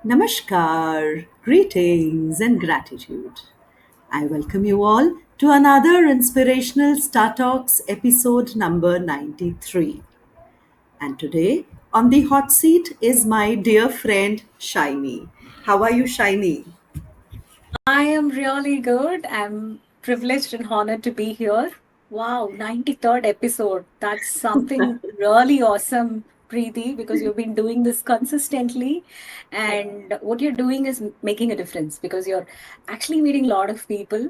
Namaskar, greetings and gratitude. I welcome you all to another inspirational Star Talks episode number 93. And today on the hot seat is my dear friend Shiny. How are you, Shiny? I am really good. I'm privileged and honored to be here. Wow, 93rd episode. That's something really awesome, Preeti, because you've been doing this consistently. And what you're doing is making a difference because you're actually meeting a lot of people.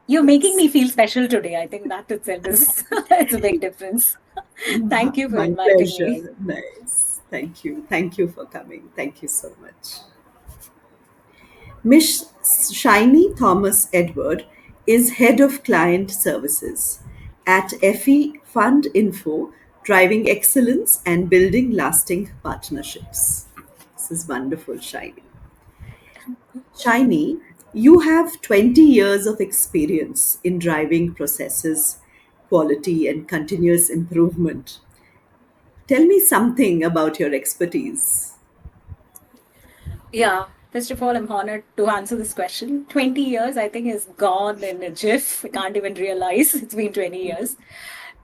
You're making me feel special today. I think that itself is it's a big difference. Thank you for My inviting me. pleasure. Nice. Thank you. Thank you for coming. Thank you so much. Miss Shiny Thomas Edward is Head of Client Services at FE Fund Info, driving excellence and building lasting partnerships. This is wonderful, Shiny. Shiny, you have 20 years of experience in driving processes, quality, and continuous improvement. Tell me something about your expertise. Yeah, first of all, I'm honored to answer this question. 20 years, I think, is gone in a jiff. I can't even realize it's been 20 years.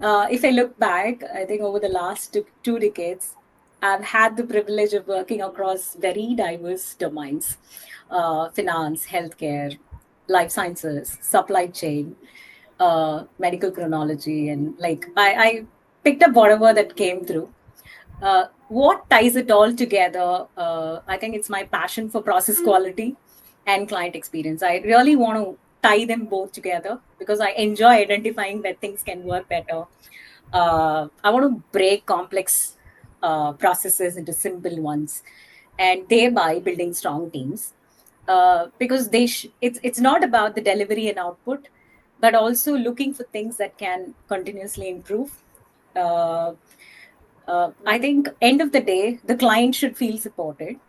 If I look back, I think over the last two decades, I've had the privilege of working across very diverse domains: finance, healthcare, life sciences, supply chain, medical chronology, and I picked up whatever that came through. What ties it all together? I think it's my passion for process quality and client experience. I really want to tie them both together because I enjoy identifying where things can work better. I want to break complex processes into simple ones and thereby building strong teams. Because it's not about the delivery and output, but also looking for things that can continuously improve. Uh, I think end of the day, the client should feel supported,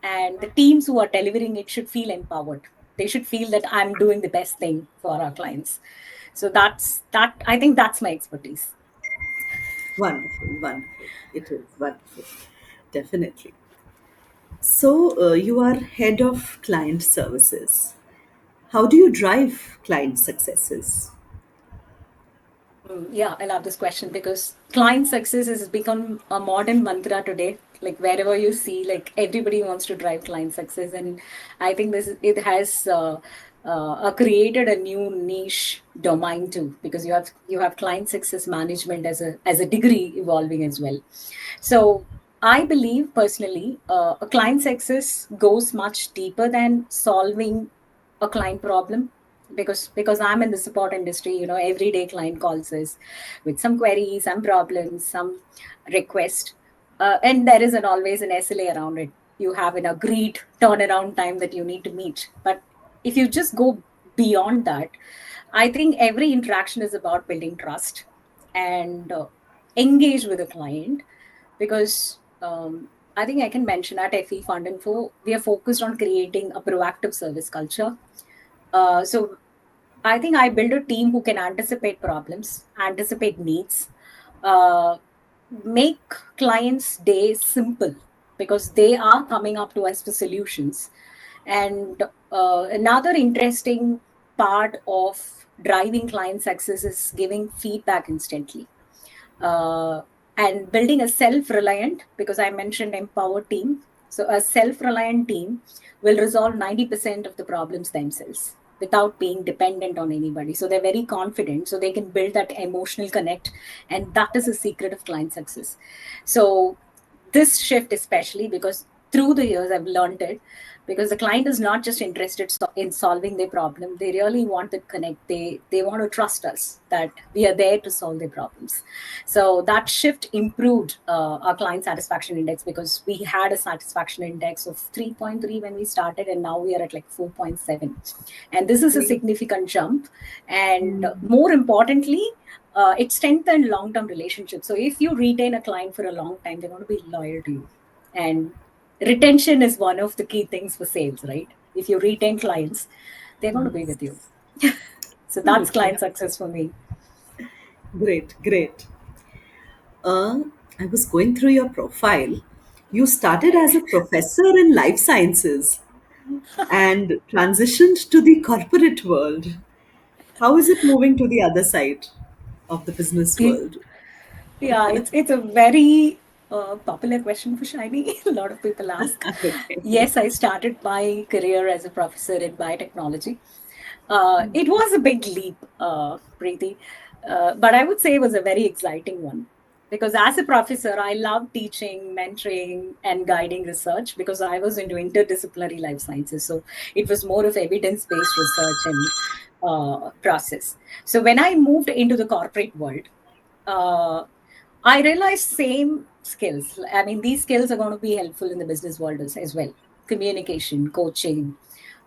and the teams who are delivering it should feel empowered. They should feel that I'm doing the best thing for our clients. So that's that. I think that's my expertise. Wonderful, wonderful. It is wonderful. Definitely. So, you are head of client services. How do you drive client successes? Yeah, I love this question because client success has become a modern mantra today. Like wherever you see, like everybody wants to drive client success, and I think this it has created a new niche domain too because you have client success management as a degree evolving as well. So I believe personally, a client success goes much deeper than solving a client problem because I'm in the support industry. Every day client calls us with some queries, some problems, some request, and there is always an SLA around it. You have an agreed turnaround time that you need to meet, but if you just go beyond that, I think every interaction is about building trust and engage with the client because I think I can mention at FE Fund Info, we are focused on creating a proactive service culture. So I think I build a team who can anticipate problems, anticipate needs, uh, make clients' day simple because they are coming up to us for solutions. And another interesting part of driving client success is giving feedback instantly uh, and building a self-reliant, because I mentioned empowered team. So a self-reliant team will resolve 90% of the problems themselves without being dependent on anybody. So they're very confident, so they can build that emotional connect, and that is a secret of client success. So this shift, especially because through the years I've learned it, because the client is not just interested in solving their problem, they really want to connect. They want to trust us that we are there to solve their problems. So that shift improved our client satisfaction index because we had a satisfaction index of 3.3 when we started, and now we are at like 4.7. And this is a significant jump. And more importantly, it strengthened long-term relationships. So if you retain a client for a long time, they're going to be loyal to you. And retention is one of the key things for sales, right? If you retain clients, they're going to be with you. So that's Absolutely. client success for me. Great, great. Uh, I was going through your profile You started as a professor in life sciences and transitioned to the corporate world. How is it moving to the other side of the business world? Yeah, it's a very popular question for Shiny. A lot of people ask. Okay. Yes, I started my career as a professor in biotechnology. It was a big leap, Preeti, but I would say it was a very exciting one because as a professor, I love teaching, mentoring, and guiding research because I was into interdisciplinary life sciences. So it was more of evidence-based research and process. So when I moved into the corporate world, uh, I realized same skills. I mean, these skills are going to be helpful in the business world as well. Communication, coaching,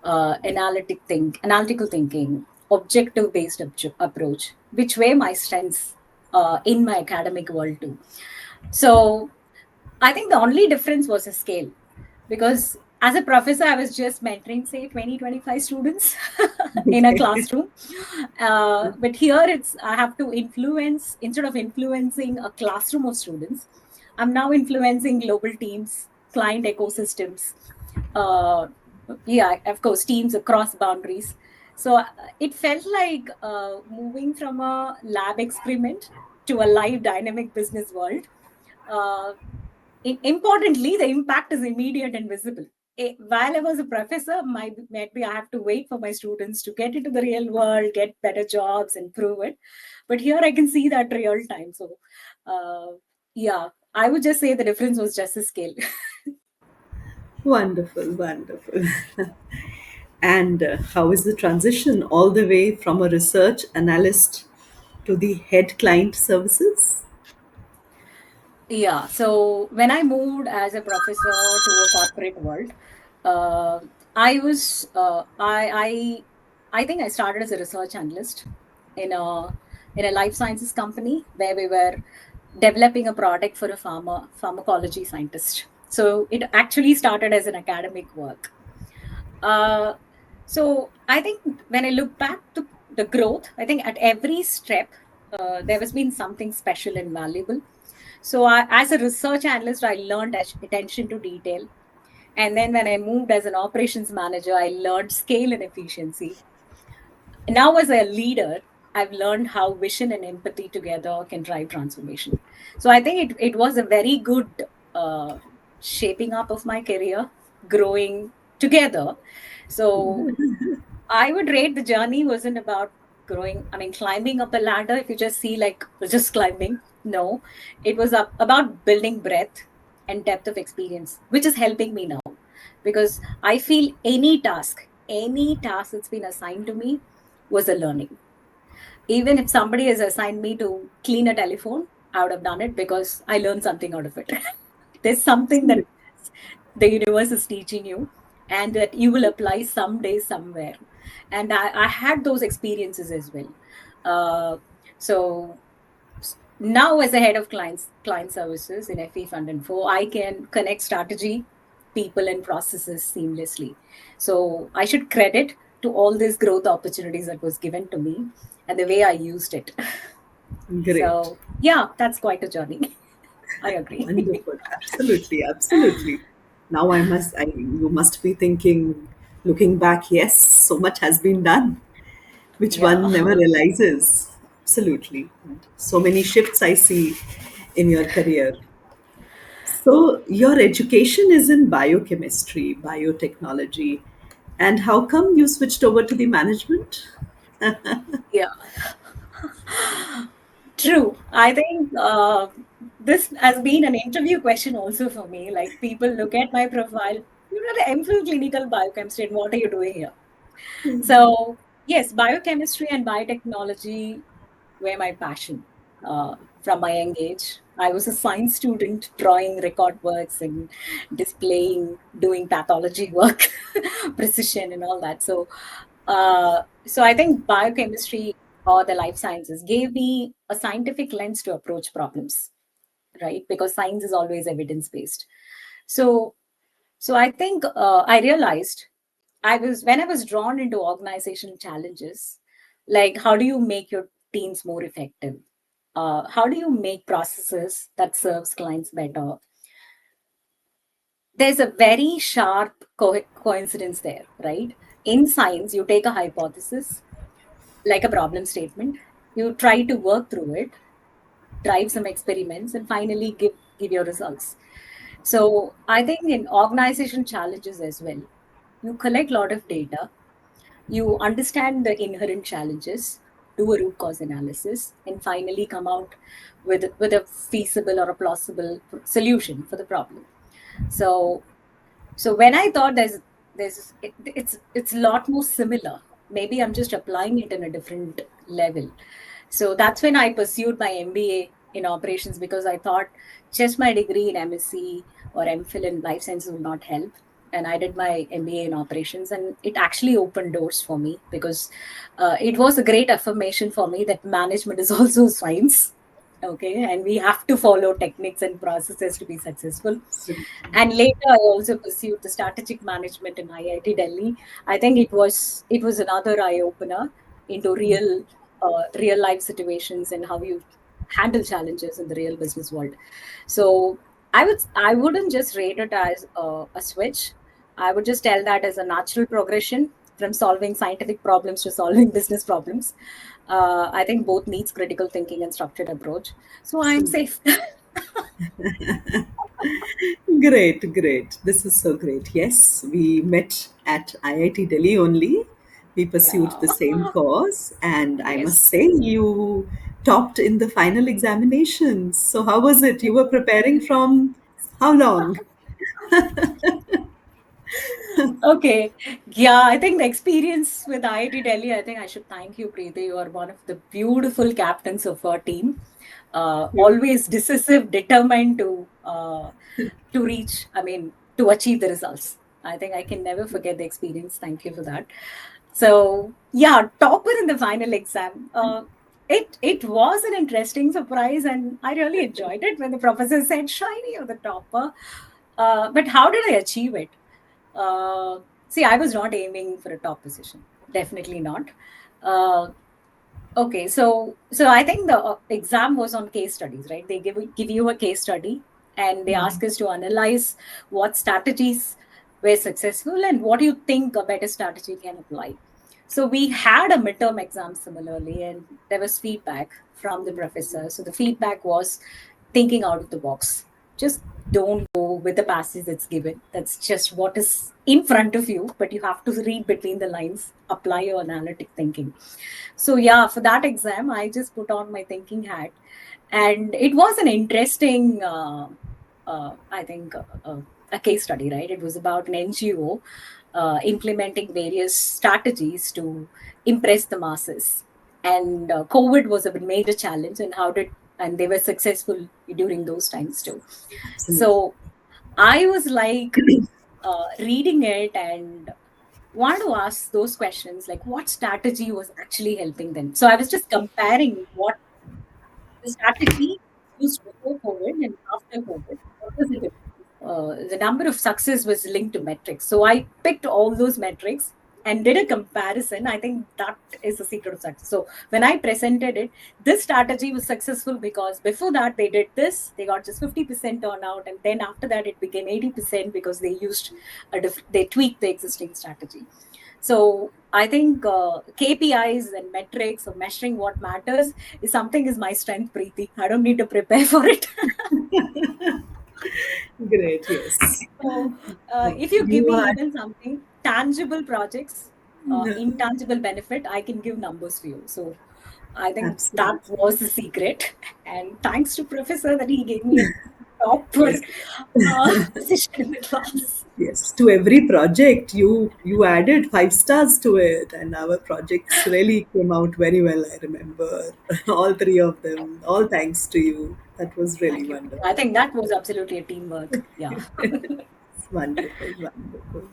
analytical thinking, objective-based approach, which were my strengths in my academic world too. So I think the only difference was a scale because as a professor, I was just mentoring, say, 20, 25 students in a Okay. classroom. But here it's, I have to influence, instead of influencing a classroom of students, I'm now influencing global teams, client ecosystems, uh, yeah, of course, teams across boundaries. So it felt like moving from a lab experiment to a live dynamic business world. Uh, Importantly, the impact is immediate and visible. While I was a professor, maybe I have to wait for my students to get into the real world, get better jobs, and prove it. But here I can see that real time. So, yeah, I would just say the difference was just the scale. Wonderful, wonderful. And how is the transition all the way from a research analyst to the head client services? Yeah. So when I moved as a professor to a corporate world, uh, I was I think I started as a research analyst in a life sciences company where we were developing a product for a pharmacology scientist. So it actually started as an academic work. Uh, so I think when I look back to the growth, I think at every step there has been something special and valuable. So as a research analyst, I learned attention to detail. And then when I moved as an operations manager, I learned scale and efficiency. Now, as a leader, I've learned how vision and empathy together can drive transformation. So I think it was a very good uh, shaping up of my career, growing together. So I would rate the journey wasn't about growing, I mean, climbing up a ladder. If you just see like just climbing, no, it was about building breadth and depth of experience, which is helping me now because I feel any task that's been assigned to me was a learning. Even if somebody has assigned me to clean a telephone, I would have done it because I learned something out of it. There's something that the universe is teaching you and that you will apply someday somewhere. And I had those experiences as well. Uh, so now as a head of client services in FE Fund Info, I can connect strategy, people and processes seamlessly. So I should credit to all these growth opportunities that was given to me and the way I used it. Great. So yeah, that's quite a journey. I agree. Wonderful. Absolutely, absolutely. Now you must be thinking, looking back, yes, so much has been done, which Yeah. one never realizes. Absolutely. So many shifts I see in your career. So, your education is in biochemistry, biotechnology. And how come you switched over to the management? Yeah. True. I think this has been an interview question also for me. Like people look at my profile, you're an MPhil clinical biochemistry, and what are you doing here? So yes, biochemistry and biotechnology were my passion from my young age. I was a science student, drawing record works and displaying, doing pathology work, precision, and all that. So I think biochemistry or the life sciences gave me a scientific lens to approach problems, right? Because science is always evidence based. So, so I think I realized when I was drawn into organizational challenges, like how do you make your teams more effective? How do you make processes that serves clients better? there's a very sharp coincidence there, right? In science, you take a hypothesis, like a problem statement, you try to work through it, drive some experiments, and finally give your results. So I think in organization challenges as well, you collect a lot of data, you understand the inherent challenges, do a root cause analysis, and finally come out with a feasible or a plausible solution for the problem. So so when I thought it's a lot more similar. Maybe I'm just applying it in a different level. So that's when I pursued my MBA in operations, because I thought just my degree in MSc or MPhil in life sciences would not help. And I did my MBA in operations, and it actually opened doors for me, because it was a great affirmation for me that management is also science. Okay, and we have to follow techniques and processes to be successful. Absolutely. And later I also pursued the strategic management in IIT Delhi. I think it was another eye opener into real life situations and how you handle challenges in the real business world. So I wouldn't just rate it as a switch. I would just tell that as a natural progression from solving scientific problems to solving business problems. I think both needs critical thinking and structured approach. So I am safe. Great, great. This is so great. Yes, we met at IIT Delhi only. We pursued Yeah. the same course, and I must Yes. say, you topped in the final examinations. So, how was it? You were preparing from how long? Okay. Yeah, I think the experience with IIT Delhi, I think I should thank you, Preeti. You are one of the beautiful captains of our team. Always decisive, determined to reach, I mean, to achieve the results. I think I can never forget the experience. Thank you for that. So yeah, topper in the final exam. It was an interesting surprise, and I really enjoyed it when the professor said, "Shiny, you're the topper." But how did I achieve it? Uh, See, I was not aiming for a top position. Definitely not. Uh, okay, so I think the exam was on case studies, right? They give you a case study, and they ask us to analyze what strategies were successful and what do you think a better strategy can apply. So we had a midterm exam similarly, and there was feedback from the professor. So the feedback was thinking out of the box. Just don't go with the passage that's given. That's just what is in front of you, but you have to read between the lines, apply your analytic thinking. So yeah, for that exam, I just put on my thinking hat, and it was an interesting, I think, a case study. Right, it was about an NGO implementing various strategies to impress the masses, and COVID was a major challenge, and and they were successful during those times too. Absolutely. So I was like reading it and want to ask those questions, like what strategy was actually helping them. So I was just comparing what the strategy used before COVID and after COVID. What was the difference? The number of success was linked to metrics. So I picked all those metrics and did a comparison. I think that is the secret of success. So when I presented it, this strategy was successful because before that they did this, they got just 50% turnout, and then after that it became 80% because they used they tweaked the existing strategy. So I think KPIs and metrics or measuring what matters is something is my strength, Preeti. I don't need to prepare for it. Great, yes. So if you give You me are even something tangible projects, intangible benefit, I can give numbers for you. So I think that absolutely. was the secret. And thanks to professor that he gave me a proper Yes. position in the class. Yes, to every project you added 5 stars to it, and our projects really came out very well. I remember all three of them. All thanks to you. That was really Thank you. I wonderful. think that was absolutely a teamwork. Yeah. It's wonderful, wonderful.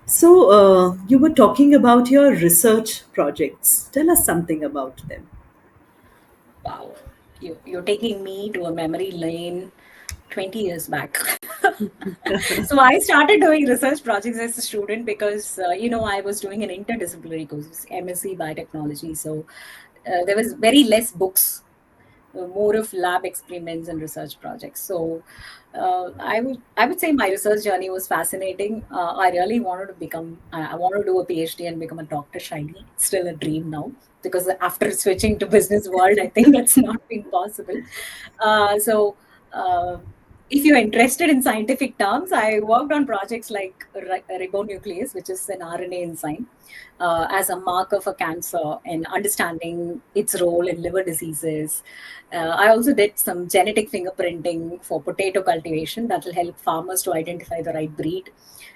So, you were talking about your research projects. Tell us something about them. Wow. You're taking me to a memory lane 20 years back. So I started doing research projects as a student because, I was doing an interdisciplinary course, MSc Biotechnology. So there was very less books, more of lab experiments and research projects. So I would say my research journey was fascinating. I really wanted to become. I want to do a PhD and become a doctor. Shiny, it's still a dream now because after switching to business world, I think that's not been possible. So. Uh, if you're interested in scientific terms, I worked on projects like ribonuclease, which is an RNA enzyme, as a marker for cancer and understanding its role in liver diseases. I also did some genetic fingerprinting for potato cultivation that will help farmers to identify the right breed.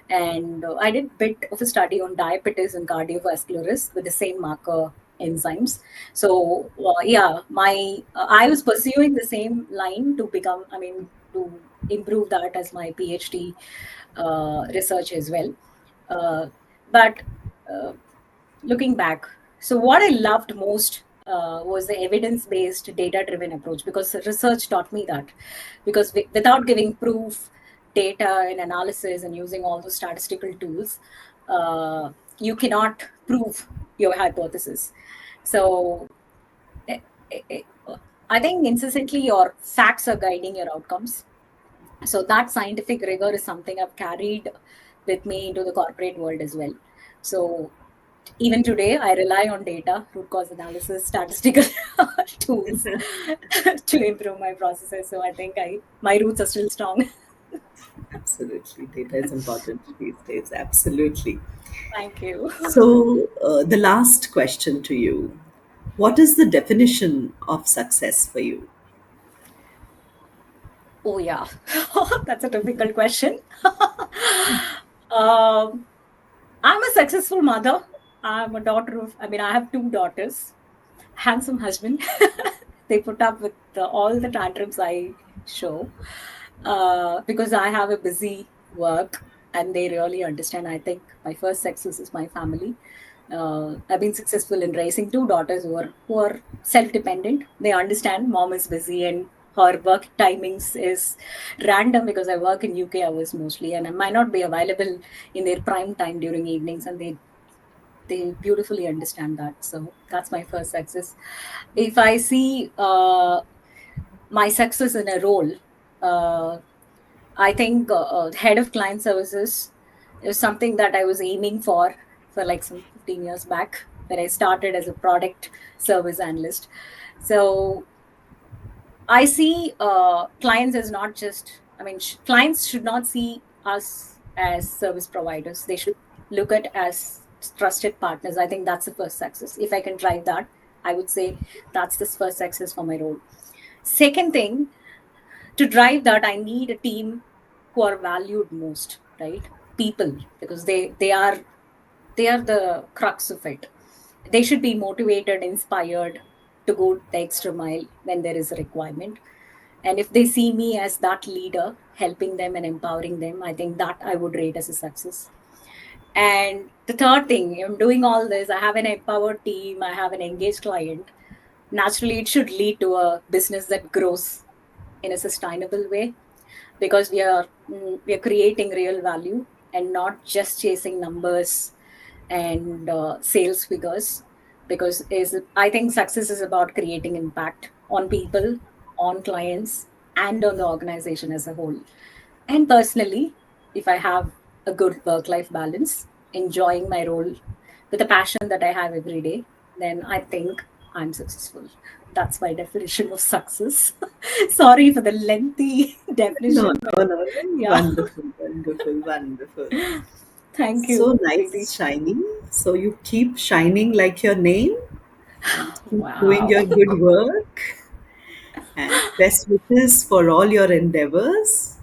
And I did a bit of a study on diabetes and cardiovascular risk with the same marker enzymes. So yeah, my I was pursuing the same line to become. I mean, to improve that as my PhD research as well. Uh, but uh, looking back, so what I loved most was the evidence based, data driven approach because research taught me that. Because without giving proof, data, and analysis, and using all those statistical tools, you cannot prove your hypothesis. So, eh, eh, eh, I think incessantly your facts are guiding your outcomes. So that scientific rigor is something I've carried with me into the corporate world as well. So even today, I rely on data, root cause analysis, statistical tools to improve my processes. So I think my roots are still strong. Absolutely. Data is important these days. Absolutely. Thank you. So, the last question to you: what is the definition of success for you? Oh yeah, that's a difficult question. um, I'm a successful mother. I'm a daughter of. I mean, I have two daughters. Handsome husband. They put up with all the tantrums I show because I have a busy work and they really understand. I think my first success is my family. I've been successful in raising two daughters who are self-dependent. They understand mom is busy and her work timings is random because I work in UK hours mostly and I might not be available in their prime time during evenings and they beautifully understand that. So that's my first success. If I see my success in a role, uh, I think head of client services is something that I was aiming for like some 15 years back when I started as a product service analyst. So I see clients as not just, I mean, clients should not see us as service providers. They should look at as trusted partners. I think that's the first success. If I can drive that, I would say that's the first success for my role. Second thing, to drive that, I need a team who are valued most, right? People, because they are the crux of it. They should be motivated, inspired to go the extra mile when there is a requirement. And if they see me as that leader, helping them and empowering them, I think that I would rate as a success. And the third thing, I'm doing all this, I have an empowered team, I have an engaged client. Naturally, it should lead to a business that grows in a sustainable way because we are creating real value and not just chasing numbers and sales figures because is I think success is about creating impact on people, on clients, and on the organization as a whole. And personally, if I have a good work life balance, enjoying my role with the passion that I have every day, then I think I'm successful. That's my definition of success. Sorry for the lengthy No, definition, but no, no. yeah. Wonderful, wonderful, wonderful. Thank you, So Preeti. nice, shining. So you keep shining like your name and keep doing Wow. your good work. And best wishes for all your endeavors.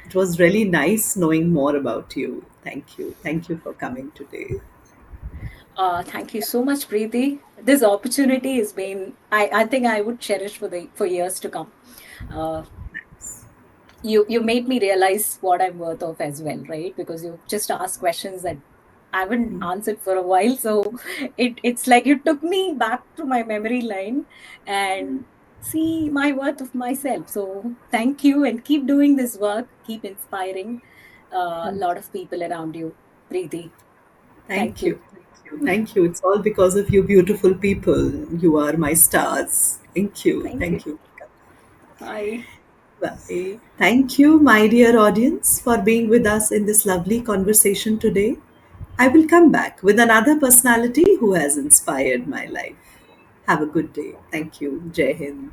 It was really nice knowing more about you. Thank you. Thank you for coming today. Thank you so much, Preeti. This opportunity has been, I think I would cherish for years to come. Uh, you made me realize what I'm worth of as well, right? Because you just asked questions that I haven't answered for a while. So it's like you took me back to my memory line and see my worth of myself. So thank you and keep doing this work, keep inspiring a Thank lot of people around you, Preeti. Thank thank you. you. Thank you. Thank you. It's all because of you, beautiful people. You are my stars. Thank you. Thank you. Thank you. Bye. Bye. Thank you, my dear audience, for being with us in this lovely conversation today. I will come back with another personality who has inspired my life. Have a good day. Thank you. Jai Hind.